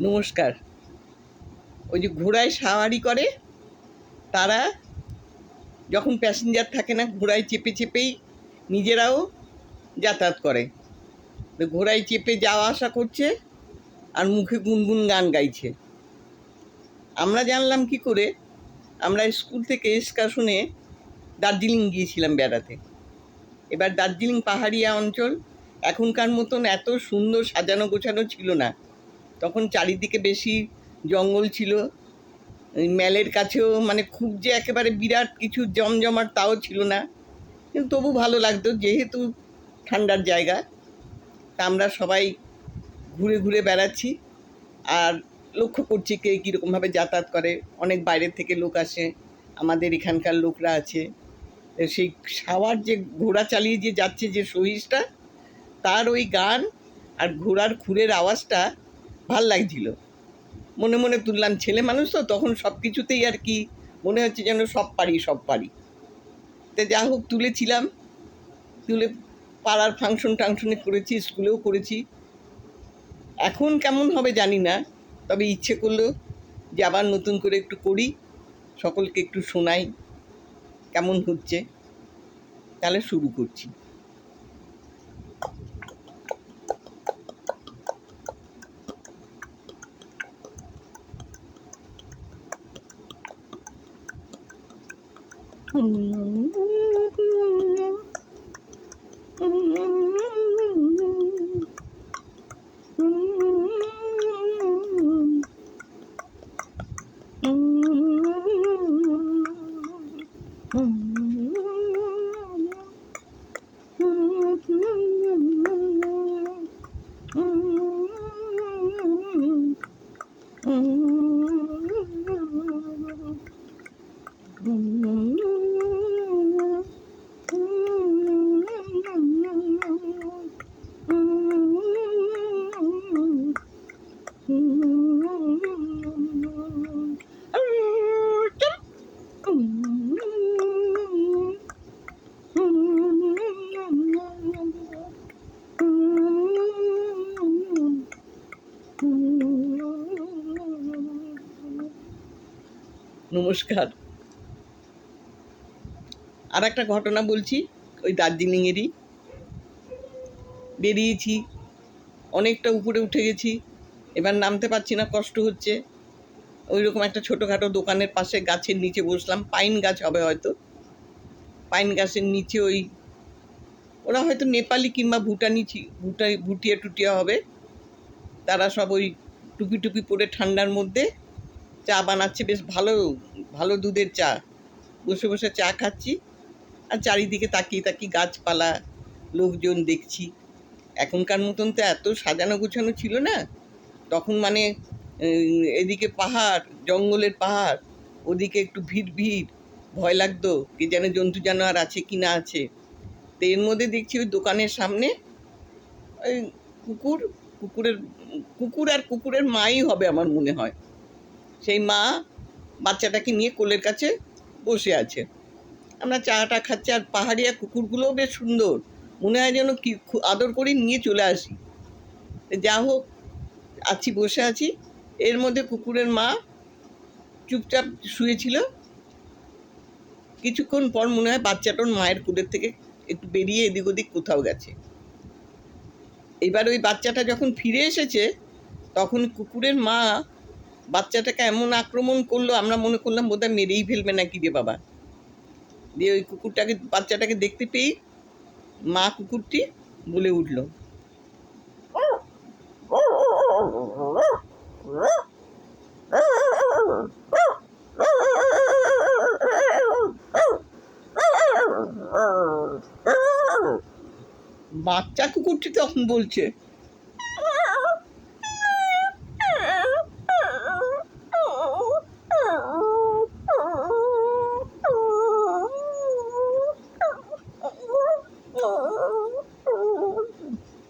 নমস্কার। ওই যে ঘোড়ায় সাওয়ারি করে, তারা যখন প্যাসেঞ্জার থাকে না, ঘোড়ায় চেপে চেপেই নিজেরাও যাতায়াত করে। তো ঘোড়ায় চেপে যাওয়া আসা করছে আর মুখে গুনগুন গান গাইছে। আমরা জানলাম কি করে? আমরা স্কুল থেকে এক্সকারশনে দার্জিলিং গিয়েছিলাম বেড়াতে। এবার দার্জিলিং পাহাড়িয়া অঞ্চল, এখনকার মতন এত সুন্দর সাজানো গোছানো ছিল না। তখন চারিদিকে বেশি জঙ্গল ছিল। ওই ম্যালের কাছেও মানে খুব যে একেবারে বিরাট কিছু জমজমাট তাও ছিল না, কিন্তু তবু ভালো লাগতো যেহেতু ঠান্ডার জায়গা। তা আমরা সবাই ঘুরে ঘুরে বেড়াচ্ছি আর লক্ষ্য করছি কে কীরকমভাবে যাতায়াত করে। অনেক বাইরের থেকে লোক আসে, আমাদের এখানকার লোকরা আছে। সেই সাওয়ার যে ঘোড়া চালিয়ে যে যাচ্ছে যে সহিসটা, তার ওই গান আর ঘোড়ার খুরের আওয়াজটা ভাল লাগছিল। মনে মনে তুললাম, ছেলে মানুষ তো তখন সব কিছুতেই আর কি মনে হচ্ছে যেন সব পারি। তো যা হোক তুলেছিলাম, তুলে পাড়ার ফাংশনে করেছি, স্কুলেও করেছি। এখন কেমন হবে জানি না, তবে ইচ্ছে করলো যে আবার নতুন করে একটু করি, সকলকে একটু শোনাই কেমন হচ্ছে। তাহলে শুরু করছি। নমস্কার। আর একটা ঘটনা বলছি, ওই দার্জিলিংয়েরই। বেরিয়েছি, অনেকটা উপরে উঠে গেছি, এবার নামতে পারছি না, কষ্ট হচ্ছে। ওই রকম একটা ছোটোখাটো দোকানের পাশে গাছের নিচে বসলাম। পাইন গাছ হবে হয়তো। পাইন গাছের নিচে ওই ওরা হয়তো নেপালি কিংবা ভুটিয়া টুটিয়া হবে। তারা সব ওই টুপি টুপি পরে ঠান্ডার মধ্যে চা বানাচ্ছে, বেশ ভালো ভালো দুধের চা। বসে বসে চা খাচ্ছি আর চারিদিকে তাকিয়ে তাকিয়ে গাছপালা, লোকজন দেখছি। এখনকার মতন তো এত সাজানো গোছানো ছিল না তখন, মানে এদিকে পাহাড়, জঙ্গলের পাহাড়, ওদিকে একটু ভিড়, ভয় লাগতো কি যেন জন্তু জানোয়ার আছে কি না আছে। তো এর মধ্যে দেখছি ওই দোকানের সামনে ওই কুকুর আর কুকুরের মাই হবে আমার মনে হয়। সেই মা বাচ্চাটাকে নিয়ে কোলের কাছে বসে আছে। আমরা চাটা খাচ্ছি আর পাহাড়িয়া কুকুরগুলোও বেশ সুন্দর, মনে হয় যেন কি আদর করে নিয়ে চলে আসি। যা হোক, বসে আছি। এর মধ্যে কুকুরের মা চুপচাপ শুয়েছিল। কিছুক্ষণ পর মনে হয় বাচ্চাটার মায়ের কোলের থেকে একটু বেরিয়ে এদিক ওদিক কোথাও গেছে। এবার ওই বাচ্চাটা যখন ফিরে এসেছে, তখন কুকুরের মা বাচ্চাটাকে এমন আক্রমণ করলো, আমরা মনে করলাম বোধহয় মেরেই ফেলবে নাকি রে বাবা। দিয়ে ওই বাচ্চাটাকে দেখতে পেয়েই মা কুকুরটি বলে উঠল, বাচ্চা কুকুরটি তখন বলছে,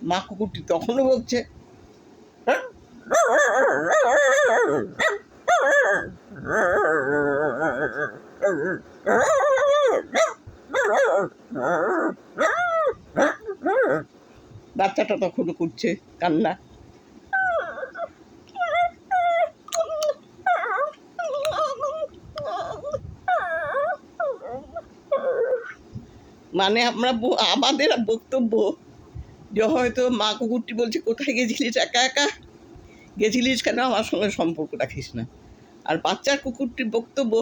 মা কুকুরটি তখনও বলছে, বাচ্চাটা তখনও করছে কান্না। মানে আমাদের বক্তব্য যে হয়তো মা কুকুরটি বলছে, কোথায় গেছিলিস একা একা, গেছিলিস কেন, আমার সঙ্গে সম্পর্ক রাখিস না। আর বাচ্চার কুকুরটির বক্তব্য,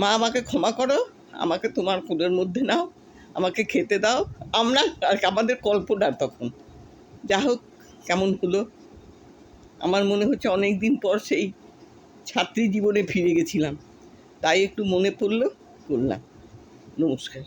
মা আমাকে ক্ষমা করো, আমাকে তোমার কোলের মধ্যে নাও, আমাকে খেতে দাও। আমরা আর আমাদের কল্পনা তখন। যা হোক, কেমন হলো, আমার মনে হচ্ছে অনেক দিন পর সেই ছাত্রী জীবনে ফিরে গেছিলাম, তাই একটু মনে পড়লো, করলাম। নমস্কার।